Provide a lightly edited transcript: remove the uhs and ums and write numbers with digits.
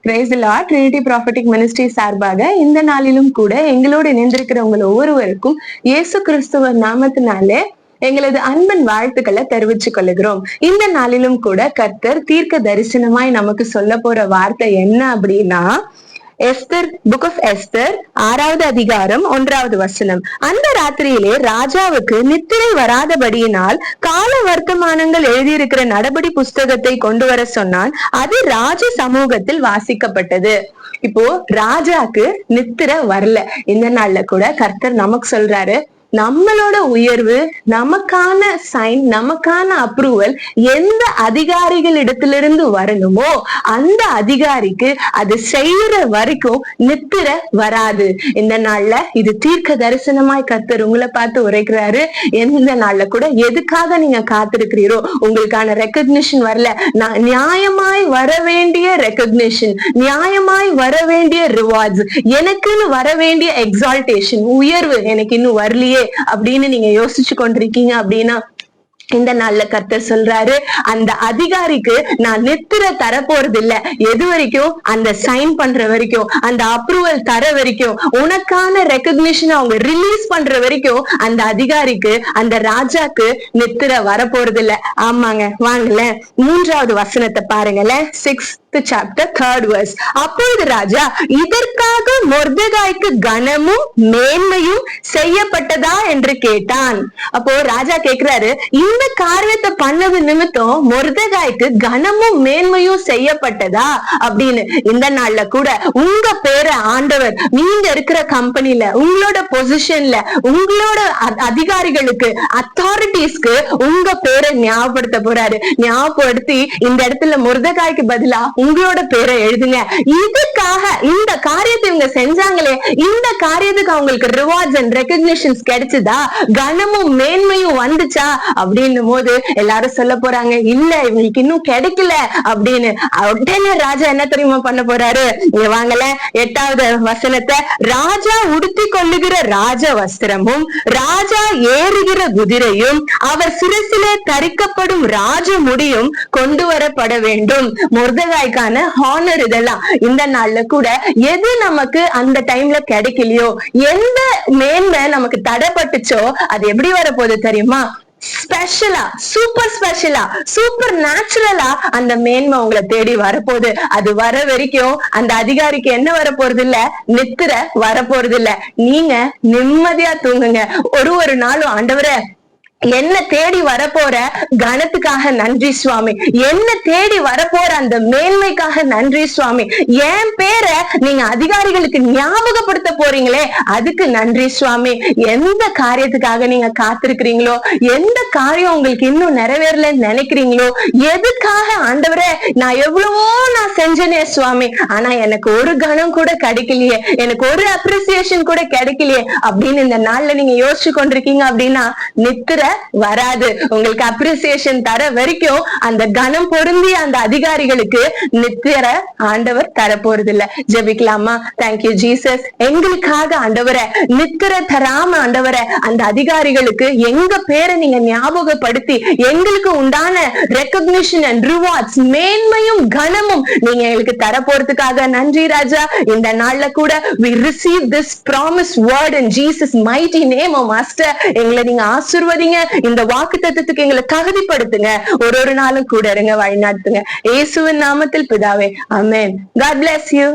Praise the Lord. Trinity prophetic ministry சார்பாக இந்த நாளிலும் கூட எங்களோடு இணைந்திருக்கிற உங்கள் ஒவ்வொருவருக்கும் இயேசு கிறிஸ்துவ நாமத்தினாலே எங்களது அன்பின் வாழ்த்துக்களை தெரிவித்துக் கொள்ளுகிறோம். இந்த நாளிலும் கூட கர்த்தர் தீர்க்க தரிசனமாய் நமக்கு சொல்ல போற வார்த்தை என்ன அப்படின்னா, எஸ்தர், புக் ஆஃப் எஸ்தர் 6வது அதிகாரம் 1வது வசனம். அந்த ராத்திரியிலே ராஜாவுக்கு நித்திரை வராதபடியினால் கால வர்த்தமானங்கள் எழுதியிருக்கிற நடபடி புஸ்தகத்தை கொண்டு வர சொன்னான். அது ராஜ சமூகத்தில் வாசிக்கப்பட்டது. இப்போ ராஜாக்கு நித்திரை வரல. இந்த நாள்ல கூட கர்த்தர் நமக்கு சொல்றாரு, நம்மளோட உயர்வு, நமக்கான சைன், நமக்கான அப்ரூவல் எந்த அதிகாரிகள் இடத்திலிருந்து வரணுமோ அந்த அதிகாரிக்கு அது செய்யற வரைக்கும் நித்திரை வராது. இந்த நாள்ல இது தீர்க்க தரிசனமாய் கர்த்தர் உங்களை பார்த்து உரைக்கிறாரு. எந்த நாள்ல கூட எதுக்காக நீங்க காத்திருக்கிறீரோ, உங்களுக்கான ரெக்கக்னிஷன் வரல, நியாயமாய் வர வேண்டிய ரெக்கக்னிஷன், நியாயமாய் வர வேண்டிய ரிவார்ட்ஸ், எனக்குன்னு வர வேண்டிய எக்ஸால்டேஷன், உயர்வு எனக்கு இன்னும் வரலையே அப்படின்னு நீங்க யோசிச்சு கொண்டிருக்கீங்க அப்படின்னா, இந்த நாள்ல கர்த்தர் சொல்றாரு, அந்த அதிகாரிக்கு நான் நித்திரை தர போறது இல்ல. எது வரைக்கும்? அந்த சைன் பண்ற வரைக்கும், அந்த அப்ரூவல் தர வரைக்கும், உனக்கான ரெக்கக்னிஷன் அவங்க ரிலீஸ் பண்ற வரைக்கும் அந்த அதிகாரிக்கு, அந்த ராஜாக்கு நித்திரை வர போறது இல்ல. ஆமாங்க, வாங்கல 3வது வசனத்தை பாருங்களேன். 6th chapter 3rd verse. அப்பொழுது ராஜா, இதற்காக மொர்தெகாய்க்கு கனமும் மேன்மையும் செய்யப்பட்டதா என்று கேட்டான். அப்போ ராஜா கேக்குறாரு, இந்த காரியத்தை பண்ணது நிமித்தம் மொர்தெகாய்க்கு கனமும் மேன்மையும் செய்யப்பட்டதா அப்படின்னு. இந்த நாள்ல கூட உங்க பேரை ஆண்டவர், நீங்க இருக்கிற கம்பெனில, உங்களோட பொசிஷன்ல, உங்களோட அதிகாரிகளுக்கு, அத்தாரிட்டிஸ்க்கு உங்க பேரை ஞாபகப்படுத்த போறாரு. ஞாபகப்படுத்தி இந்த இடத்துல மொர்தெகாய்க்கு பதிலா உங்களோட பேரை எழுதுங்க. இதுக்காக இந்த காரியத்தை இவங்க செஞ்சாங்களே, இந்த காரியத்துக்கு அவங்களுக்கு ரிவார்ட்ஸ் அண்ட் ரெகக்னிஷன்ஸ் கிடைச்சதா, கனமும் மேன்மையும் வந்துச்சா அப்படின்னும் போது எல்லாரும் சொல்ல போறாங்க, இல்ல இவங்களுக்கு இன்னும் கிடைக்கல அப்படின்னு. உடனே ராஜா என்ன தெரியுமா பண்ண போறாரு? இங்க வாங்கல 8வது வசனத்தை. ராஜா உடுத்தி கொள்ளுகிற ராஜ வஸ்திரமும், ராஜா ஏறுகிற குதிரையும், அவர் சிரசிலே தரிக்கப்படும் ராஜ முடியும் கொண்டு வரப்பட வேண்டும். மொர்தெகாய்க்கான ஹானர் இதெல்லாம். இந்த நாள்ல கூட எது நமக்கு அந்த டைம்ல கிடைக்கலையோ, எந்த மேன்மை நமக்கு தடைப்பட்டுச்சோ, அது எப்படி வரப்போகுது தெரியுமா? ஸ்பெஷலா, சூப்பர் ஸ்பெஷலா, சூப்பர் நேச்சுரலா அந்த மேன்மை உங்களை தேடி வரப்போகுது. அது வர வரைக்கும் அந்த அதிகாரிக்கு என்ன வரப்போறது இல்ல? நித்திரை வரப்போறது இல்ல. நீங்க நிம்மதியா தூங்குங்க. ஒரு நாளும் ஆண்டவரே, என்ன தேடி வரப்போற கனத்துக்காக நன்றி சுவாமி, என்ன தேடி வரப்போற அந்த மேன்மைக்காக நன்றி சுவாமி, என் பேரை நீங்க அதிகாரிகளுக்கு ஞாபகப்படுத்த போறீங்களே அதுக்கு நன்றி சுவாமி. எந்த காரியத்துக்காக நீங்க காத்திருக்கிறீங்களோ, எந்த காரியம் உங்களுக்கு இன்னும் நிறைவேறலன்னு நினைக்கிறீங்களோ, எதுக்காக ஆண்டவரே நான் எவ்வளவோ நான் செஞ்சனே சுவாமி, ஆனா எனக்கு ஒரு கணம் கூட கிடைக்கலையே, எனக்கு ஒரு அப்ரிசியேஷன் கூட கிடைக்கலையே அப்படின்னு இந்த நாள்ல நீங்க யோசிச்சு கொண்டிருக்கீங்க அப்படின்னா, நித்திரை வராது. உங்களுக்கு அப்ரிசியேஷன் தர வரைக்கும் அந்த கனம் பொருந்திய அந்த அதிகாரிகளுக்கு நித்திரை ஆண்டவர் தர போறது இல்ல. ஜெபிக்கலாமா? Thank you Jesus. எங்களுக்காக ஆண்டவரை நித்திரை தராம ஆண்டவரை அந்த அதிகாரிகளுக்கு எங்க பேரை நீங்க ஞாபகப்படுத்தி எங்களுக்கு உண்டான ரெகக்னிஷன் அண்ட் ரிவார்ட்ஸ், மேன்மையும் கனமும் நீங்க எங்களுக்கு தர போறதுக்காக நன்றி ராஜா. இந்த நாள்ல கூட we receive this promise word in Jesus mighty name. oh master, எங்களை நீங்க ஆசீர்வதிங்க. இந்த வாக்குத்தத்தத்துக்கு எங்களை தகுதிப்படுத்துங்க. ஒரு நாளும் கூட இருங்க, வழிநடத்துங்க. இயேசுவின் நாமத்தில் பிதாவே, ஆமென். God bless you.